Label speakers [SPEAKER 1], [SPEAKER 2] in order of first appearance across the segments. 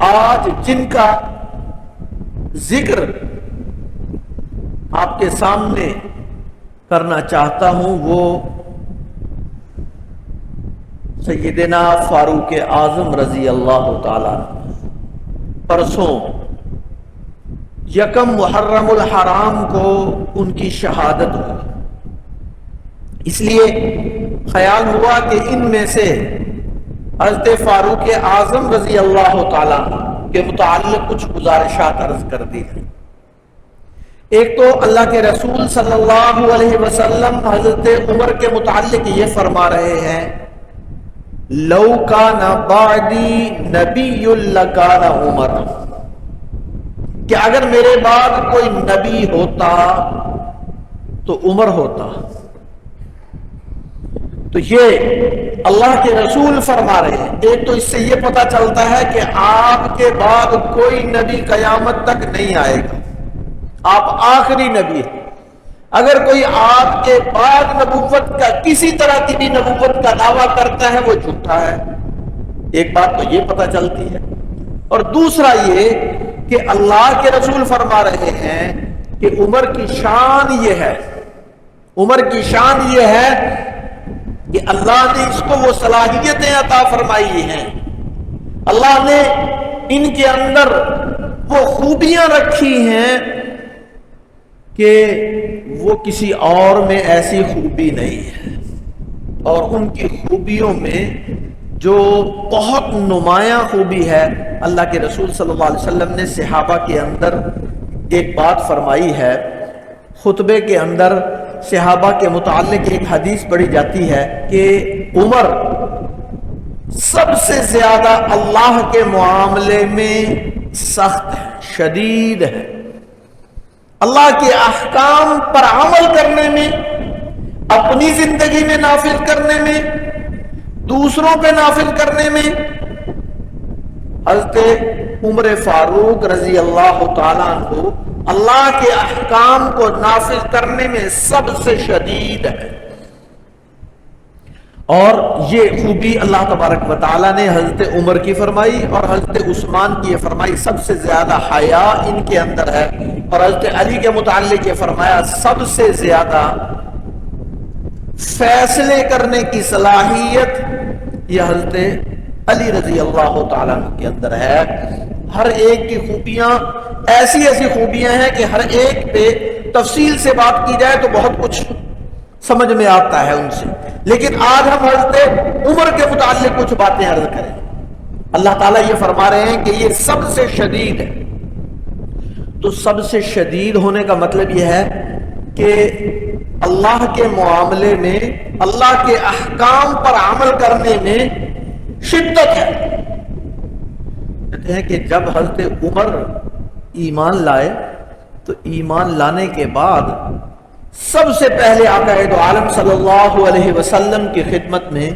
[SPEAKER 1] آج جن کا ذکر آپ کے سامنے کرنا چاہتا ہوں وہ سیدنا فاروق اعظم رضی اللہ تعالی پرسوں یکم محرم الحرام کو ان کی شہادت ہوئی، اس لیے خیال ہوا کہ ان میں سے حضرت فاروق اعظم رضی اللہ تعالیٰ کے متعلق کچھ گزارشات عرض کر دی ہیں۔ ایک تو اللہ کے رسول صلی اللہ علیہ وسلم حضرت عمر کے متعلق یہ فرما رہے ہیں لو کان بعدی نبی لکان عمر، کہ اگر میرے بعد کوئی نبی ہوتا تو عمر ہوتا۔ تو یہ اللہ کے رسول فرما رہے ہیں۔ ایک تو اس سے یہ پتہ چلتا ہے کہ آپ کے بعد کوئی نبی قیامت تک نہیں آئے گا، آپ آخری نبی ہیں۔ اگر کوئی آپ کے بعد نبوت کا کسی طرح کی بھی نبوت کا دعویٰ کرتا ہے وہ جھوٹا ہے، ایک بات تو یہ پتہ چلتی ہے۔ اور دوسرا یہ کہ اللہ کے رسول فرما رہے ہیں کہ عمر کی شان یہ ہے، عمر کی شان یہ ہے کہ اللہ نے اس کو وہ صلاحیتیں عطا فرمائی ہیں، اللہ نے ان کے اندر وہ خوبیاں رکھی ہیں کہ وہ کسی اور میں ایسی خوبی نہیں ہے۔ اور ان کی خوبیوں میں جو بہت نمایاں خوبی ہے، اللہ کے رسول صلی اللہ علیہ وسلم نے صحابہ کے اندر ایک بات فرمائی ہے۔ خطبے کے اندر صحابہ کے متعلق ایک حدیث پڑھی جاتی ہے کہ عمر سب سے زیادہ اللہ کے معاملے میں سخت ہے، شدید ہے، اللہ کے احکام پر عمل کرنے میں، اپنی زندگی میں نافذ کرنے میں، دوسروں پہ نافذ کرنے میں۔ حضرت عمر فاروق رضی اللہ تعالیٰ عنہ اللہ کے احکام کو نافذ کرنے میں سب سے شدید ہے، اور یہ خوبی اللہ تبارک و تعالیٰ نے حضرت عمر کی فرمائی اور حضرت عثمان کی یہ فرمائی سب سے زیادہ حیا ان کے اندر ہے، اور حضرت علی کے متعلق یہ فرمایا سب سے زیادہ فیصلے کرنے کی صلاحیت یہ حضرت علی رضی اللہ تعالیٰ کے اندر ہے۔ ہر ایک کی خوبیاں ایسی ایسی خوبیاں ہیں کہ ہر ایک پہ تفصیل سے بات کی جائے تو بہت کچھ سمجھ میں آتا ہے ان سے، لیکن آج ہم حضرت عمر کے متعلق کچھ باتیں عرض کریں۔ اللہ تعالیٰ یہ فرما رہے ہیں کہ یہ سب سے شدید ہے۔ تو سب سے شدید ہونے کا مطلب یہ ہے کہ اللہ کے معاملے میں، اللہ کے احکام پر عمل کرنے میں شدت ہے۔ کہتے ہیں کہ جب حضرت عمر ایمان لائے تو ایمان لانے کے بعد سب سے پہلے آقا دو عالم صلی اللہ علیہ وسلم کی خدمت میں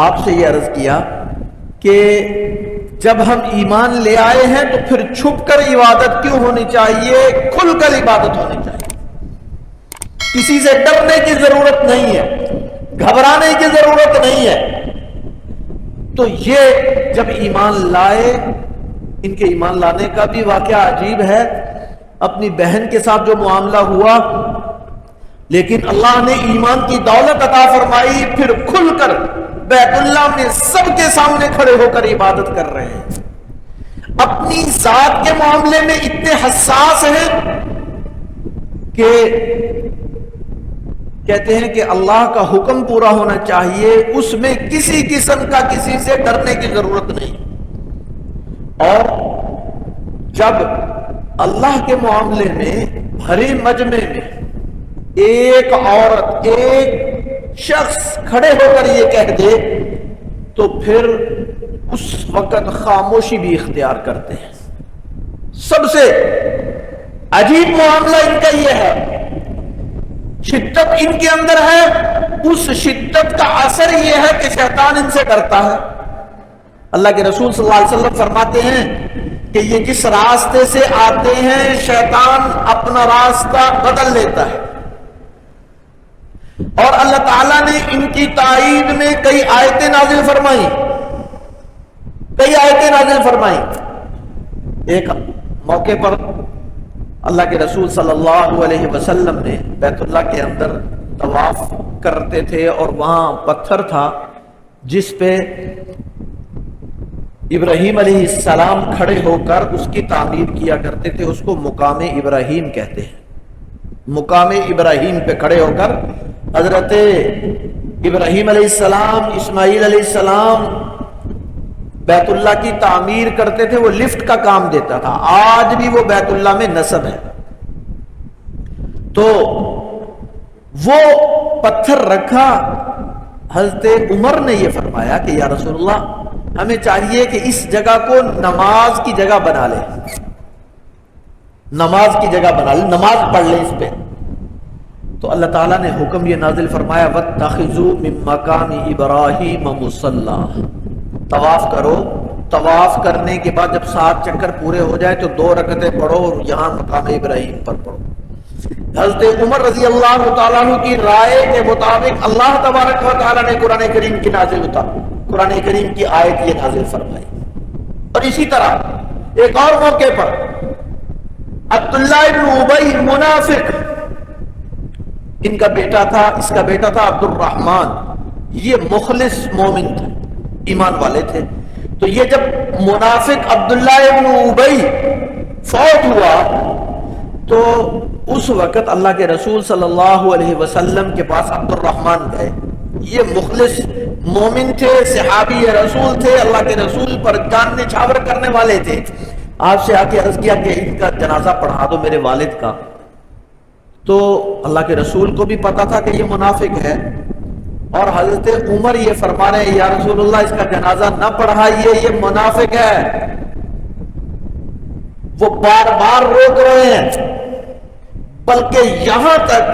[SPEAKER 1] آپ سے یہ عرض کیا کہ جب ہم ایمان لے آئے ہیں تو پھر چھپ کر عبادت کیوں ہونی چاہیے، کھل کر عبادت ہونی چاہیے، کسی سے ڈرنے کی ضرورت نہیں ہے، گھبرانے کی ضرورت نہیں ہے۔ تو یہ جب ایمان لائے، ان کے ایمان لانے کا بھی واقعہ عجیب ہے، اپنی بہن کے ساتھ جو معاملہ ہوا، لیکن اللہ نے ایمان کی دولت عطا فرمائی، پھر کھل کر بیت اللہ میں سب کے سامنے کھڑے ہو کر عبادت کر رہے ہیں، اپنی ذات کے معاملے میں اتنے حساس ہیں کہ کہتے ہیں کہ اللہ کا حکم پورا ہونا چاہیے، اس میں کسی قسم کا کسی سے ڈرنے کی ضرورت نہیں۔ اور جب اللہ کے معاملے میں بھرے مجمع میں ایک عورت، ایک شخص کھڑے ہو کر یہ کہہ دے تو پھر اس وقت خاموشی بھی اختیار کرتے ہیں۔ سب سے عجیب معاملہ ان کا یہ ہے، شدت ان کے اندر ہے، اس شدت کا اثر یہ ہے کہ شیطان ان سے ڈرتا ہے۔ اللہ کے رسول صلی اللہ علیہ وسلم فرماتے ہیں کہ یہ جس راستے سے آتے ہیں شیطان اپنا راستہ بدل لیتا ہے، اور اللہ تعالیٰ نے ان کی تائید میں کئی آیتیں نازل فرمائی، کئی آیتیں نازل فرمائی۔ ایک موقع پر اللہ کے رسول صلی اللہ علیہ وسلم نے بیت اللہ کے اندر طواف کرتے تھے اور وہاں پتھر تھا جس پہ ابراہیم علیہ السلام کھڑے ہو کر اس کی تعمیر کیا کرتے تھے. اس کو مقام ابراہیم کہتے ہیں. مقام ابراہیم پہ کھڑے ہو کر حضرت ابراہیم علیہ السلام، اسماعیل علیہ السلام بیت اللہ کی تعمیر کرتے تھے. وہ لفٹ کا کام دیتا تھا. آج بھی وہ بیت اللہ میں نصب ہے. تو وہ پتھر رکھا. حضرت عمر نے یہ فرمایا کہ یا رسول اللہ، ہمیں چاہیے کہ اس جگہ کو نماز کی جگہ بنا لے، نماز کی جگہ بنا لے، نماز پڑھ لے اس پہ. تو اللہ تعالیٰ نے حکم یہ نازل فرمایا وَاتَّخِذُوا مِن مَّقَامِ إِبْرَاهِيمَ مُصَلًّى. طواف کرو. طواف کرنے کے بعد جب 7 چکر پورے ہو جائے تو 2 رکعتیں پڑھو اور یہاں مقام ابراہیم پر پڑھو. حضرت عمر رضی اللہ تعالیٰ عنہ کی رائے کے مطابق اللہ تبارک و تعالیٰ نے قرآن کریم کی قرآن کریم کی آیت یہ نازل فرمائی. اور اسی طرح ایک اور موقع پر عبداللہ ابن ابی منافق، ان کا بیٹا تھا، اس کا بیٹا تھا عبد الرحمن. یہ مخلص مومن تھے، ایمان والے تھے. تو یہ جب منافق عبداللہ ابن ابی فوت ہوا تو اس وقت اللہ کے رسول صلی اللہ علیہ وسلم کے پاس عبد الرحمن گئے. یہ مخلص مومن تھے، صحابی رسول تھے، اللہ کے رسول پر جان نچھاور کرنے والے تھے. آپ سے آ کے عرض کیا کہ ان کا جنازہ پڑھا دو میرے والد کا. تو اللہ کے رسول کو بھی پتا تھا کہ یہ منافق ہے، اور حضرت عمر یہ فرما رہے ہیں یا رسول اللہ اس کا جنازہ نہ پڑھائیے، یہ منافق ہے. وہ بار بار روک رہے ہیں، بلکہ یہاں تک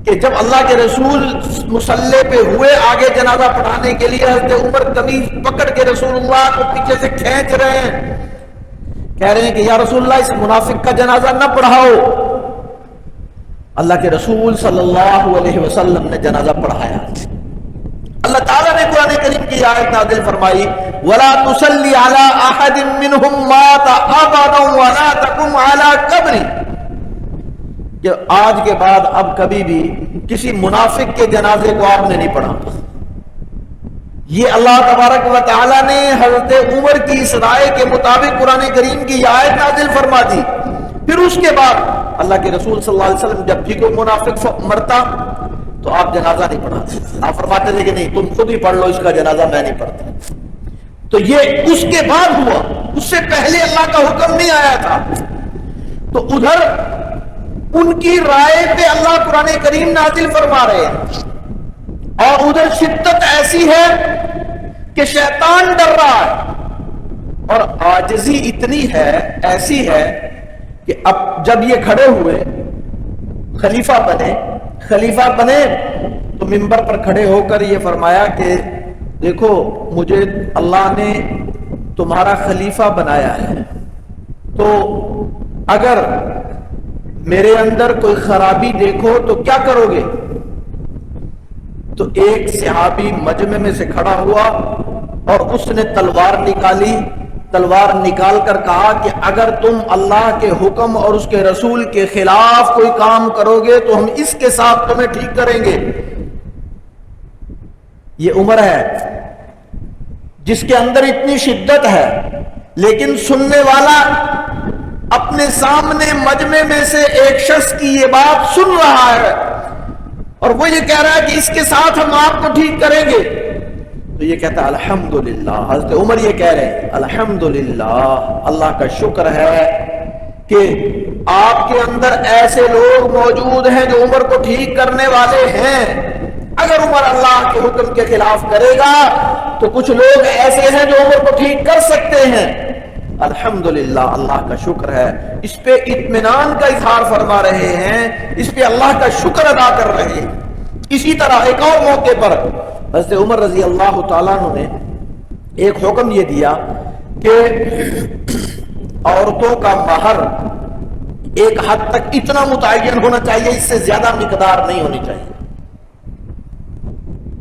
[SPEAKER 1] کہ جب اللہ کے رسول مصلی پہ ہوئے آگے جنازہ پڑھانے کے لیے، حضرت عمر قمیض پکڑ کے رسول اللہ کو پیچھے سے کھینچ رہے ہیں، کہہ رہے ہیں کہ یا رسول اللہ اس منافق کا جنازہ نہ پڑھاؤ. اللہ کے رسول صلی اللہ علیہ وسلم نے جنازہ پڑھایا. اللہ تعالیٰ نے قرآن کریم کی آیت نازل فرمائی وَلَا تُصَلِّ عَلَىٰ أَحَدٍ مِّنْهُمْ مَاتَ أَبَدًا وَلَا تَقُمْ عَلَىٰ قَبْرِهِ، کہ آج کے بعد اب کبھی بھی کسی منافق کے جنازے کو آپ نے نہیں پڑھا. یہ اللہ تبارک و تعالیٰ نے حضرت عمر کی اس رائے کے مطابق قرآن کریم کی آیت نازل فرما دی. پھر اس کے بعد اللہ کے رسول صلی اللہ علیہ وسلم جب بھی کوئی منافق مرتا تو آپ جنازہ نہیں پڑھاتے. آپ فرماتے تھے کہ نہیں تم خود ہی پڑھ لو، اس کا جنازہ میں نہیں پڑھتا. تو یہ اس کے بعد ہوا، اس سے پہلے اللہ کا حکم نہیں آیا تھا. تو ادھر ان کی رائے پہ اللہ قرآن کریم نازل فرما رہے ہیں، اور ادھر شدت ایسی ہے کہ شیطان ڈر رہا ہے، اور عاجزی اتنی ہے، ایسی ہے کہ اب جب یہ کھڑے ہوئے خلیفہ بنے تو منبر پر کھڑے ہو کر یہ فرمایا کہ دیکھو مجھے اللہ نے تمہارا خلیفہ بنایا ہے، تو اگر میرے اندر کوئی خرابی دیکھو تو کیا کرو گے؟ تو ایک صحابی مجمع میں سے کھڑا ہوا اور اس نے تلوار نکالی. تلوار نکال کر کہا کہ اگر تم اللہ کے حکم اور اس کے رسول کے خلاف کوئی کام کرو گے تو ہم اس کے ساتھ تمہیں ٹھیک کریں گے. یہ عمر ہے جس کے اندر اتنی شدت ہے، لیکن سننے والا اپنے سامنے مجمع میں سے ایک شخص کی یہ بات سن رہا ہے اور وہ یہ کہہ رہا ہے کہ اس کے ساتھ ہم آپ کو ٹھیک کریں گے. تو یہ کہتا ہے الحمدللہ. حضرت عمر یہ کہہ رہے ہیں الحمدللہ، اللہ کا شکر ہے کہ آپ کے اندر ایسے لوگ موجود ہیں جو عمر کو ٹھیک کرنے والے ہیں. اگر عمر اللہ کے حکم کے خلاف کرے گا تو کچھ لوگ ایسے ہیں جو عمر کو ٹھیک کر سکتے ہیں. الحمدللہ، اللہ کا شکر ہے. اس پہ اطمینان کا اظہار فرما رہے ہیں، اس پہ اللہ کا شکر ادا کر رہے ہیں. اسی طرح ایک اور موقع پر حضرت عمر رضی اللہ تعالیٰ عنہ نے ایک حکم یہ دیا کہ عورتوں کا مہر ایک حد تک اتنا متعین ہونا چاہیے، اس سے زیادہ مقدار نہیں ہونی چاہیے.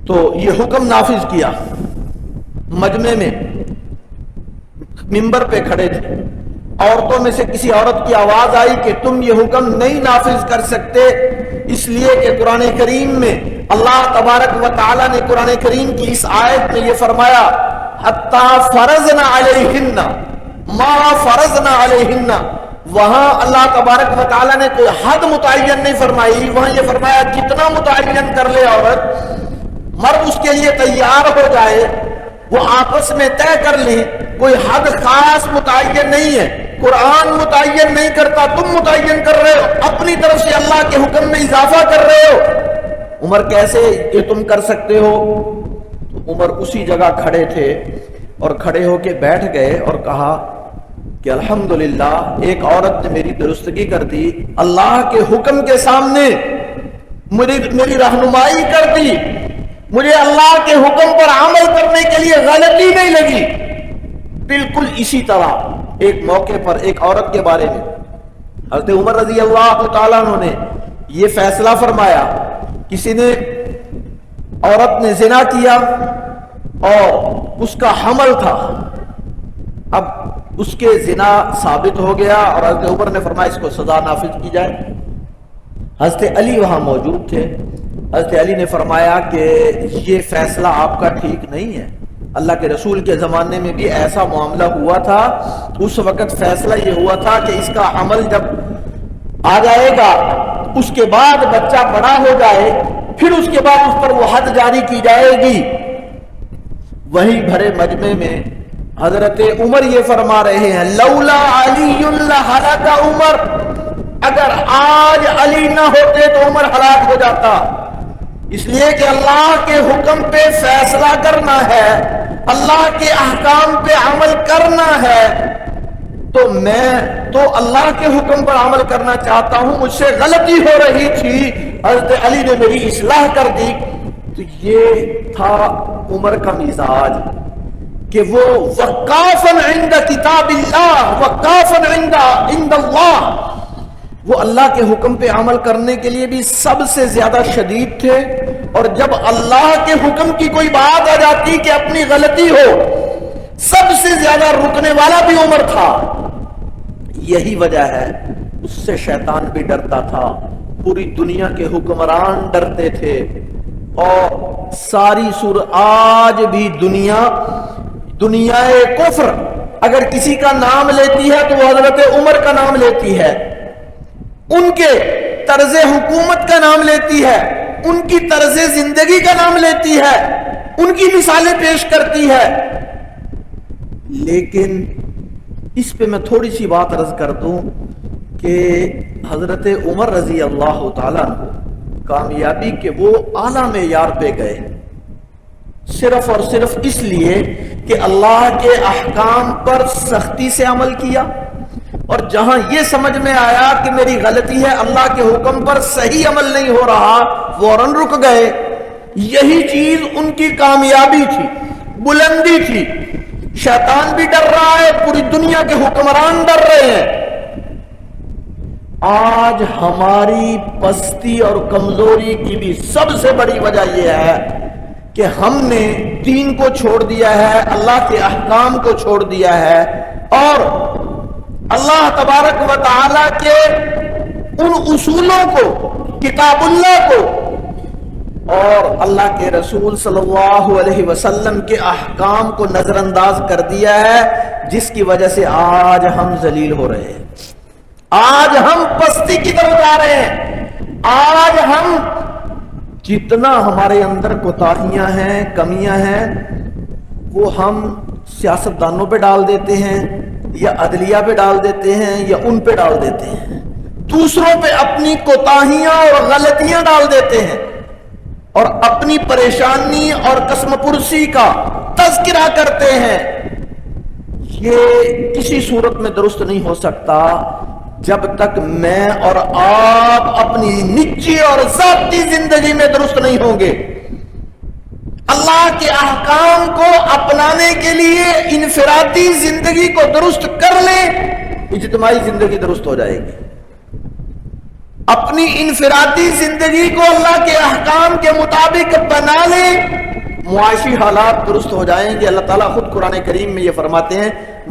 [SPEAKER 1] تو یہ حکم نافذ کیا. مجمع میں منبر پہ کھڑے تھے عورتوں میں سے کسی عورت کی آواز آئی کہ تم یہ حکم نہیں نافذ کر سکتے، اس لیے کہ قرآن کریم میں اللہ تبارک و تعالیٰ نے قرآن کریم کی اس آیت میں یہ فرمایا حتی فرضنا علیہن ما فرضنا علیہن، وہاں اللہ تبارک و تعالیٰ نے کوئی حد متعین نہیں فرمائی، وہاں یہ فرمایا جتنا متعین کر لے عورت، مرد اس کے لیے تیار ہو جائے، وہ آپس میں طے کر لیں، کوئی حد خاص متعین نہیں ہے، قرآن متعین نہیں کرتا، تم متعین کر رہے ہو، اپنی طرف سے اللہ کے حکم میں اضافہ کر رہے ہو۔ عمر کیسے یہ تم کر سکتے ہو؟ تو عمر اسی جگہ کھڑے تھے اور کھڑے ہو کے بیٹھ گئے اور کہا کہ الحمدللہ ایک عورت نے میری درستگی کر دی، اللہ کے حکم کے سامنے میری رہنمائی کر دی، مجھے اللہ کے حکم پر عمل کرنے کے لیے غلطی نہیں لگی۔ بالکل اسی طرح ایک موقع پر ایک عورت کے بارے میں حضرت عمر رضی اللہ تعالیٰ عنہ نے یہ فیصلہ فرمایا، کسی نے عورت نے زنا کیا اور اس کا حمل تھا، اب اس کے زنا ثابت ہو گیا اور حضرت عمر نے فرمایا اس کو سزا نافذ کی جائے۔ حضرت علی وہاں موجود تھے، حضرت علی نے فرمایا کہ یہ فیصلہ آپ کا ٹھیک نہیں ہے، اللہ کے رسول کے زمانے میں بھی ایسا معاملہ ہوا تھا، اس وقت فیصلہ یہ ہوا تھا کہ اس کا عمل جب آ جائے گا اس کے بعد بچہ بڑا ہو جائے پھر اس کے بعد اس پر وہ حد جاری کی جائے گی۔ وہی بھرے مجمع میں حضرت عمر یہ فرما رہے ہیں لولا علی لہلک عمر، اگر آج علی نہ ہوتے تو عمر ہلاک ہو جاتا، اس لیے کہ اللہ کے حکم پہ فیصلہ کرنا ہے، اللہ کے احکام پہ عمل کرنا ہے، تو میں تو اللہ کے حکم پر عمل کرنا چاہتا ہوں، مجھ سے غلطی ہو رہی تھی، حضرت علی نے میری اصلاح کر دی۔ تو یہ تھا عمر کا مزاج کہ وہ وقافا عند کتاب اللہ وقافا عند اللہ، وہ اللہ کے حکم پہ عمل کرنے کے لیے بھی سب سے زیادہ شدید تھے، اور جب اللہ کے حکم کی کوئی بات آ جاتی کہ اپنی غلطی ہو سب سے زیادہ رکنے والا بھی عمر تھا۔ یہی وجہ ہے اس سے شیطان بھی ڈرتا تھا، پوری دنیا کے حکمران ڈرتے تھے، اور ساری آج بھی دنیا کفر اگر کسی کا نام لیتی ہے تو وہ حضرت عمر کا نام لیتی ہے، ان کے طرز حکومت کا نام لیتی ہے، ان کی طرز زندگی کا نام لیتی ہے، ان کی مثالیں پیش کرتی ہے۔ لیکن اس پہ میں تھوڑی سی بات عرض کر دوں کہ حضرت عمر رضی اللہ تعالیٰ کامیابی کے وہ اعلیٰ معیار پہ گئے صرف اور صرف اس لیے کہ اللہ کے احکام پر سختی سے عمل کیا، اور جہاں یہ سمجھ میں آیا کہ میری غلطی ہے، اللہ کے حکم پر صحیح عمل نہیں ہو رہا، فوراً رک گئے۔ یہی چیز ان کی کامیابی تھی، بلندی تھی۔ شیطان بھی ڈر رہا ہے، پوری دنیا کے حکمران ڈر رہے ہیں۔ آج ہماری پستی اور کمزوری کی بھی سب سے بڑی وجہ یہ ہے کہ ہم نے دین کو چھوڑ دیا ہے، اللہ کے احکام کو چھوڑ دیا ہے، اور اللہ تبارک و تعالی کے ان اصولوں کو، کتاب اللہ کو اور اللہ کے رسول صلی اللہ علیہ وسلم کے احکام کو نظر انداز کر دیا ہے، جس کی وجہ سے آج ہم ذلیل ہو رہے ہیں، آج ہم پستی کی طرف جا رہے ہیں، آج ہم جتنا ہمارے اندر کوتاہیاں ہیں، کمیاں ہیں، وہ ہم سیاستدانوں پہ ڈال دیتے ہیں یا عدلیہ پہ ڈال دیتے ہیں یا ان پہ ڈال دیتے ہیں، دوسروں پہ اپنی کوتاہیاں اور غلطیاں ڈال دیتے ہیں، اور اپنی پریشانی اور قسم پرسی کا تذکرہ کرتے ہیں۔ یہ کسی صورت میں درست نہیں ہو سکتا جب تک میں اور آپ اپنی نجی اور ذاتی زندگی میں درست نہیں ہوں گے۔ اللہ کے احکام کو اپنانے کے لیے انفرادی زندگی کو درست کر لیں، اجتماعی زندگی درست ہو جائے گی۔ اپنی انفرادی زندگی کو اللہ کے احکام کے مطابق بنا لیں، معاشی حالات درست ہو جائیں گے۔ اللہ تعالیٰ خود قرآن کریم میں یہ فرماتے ہیں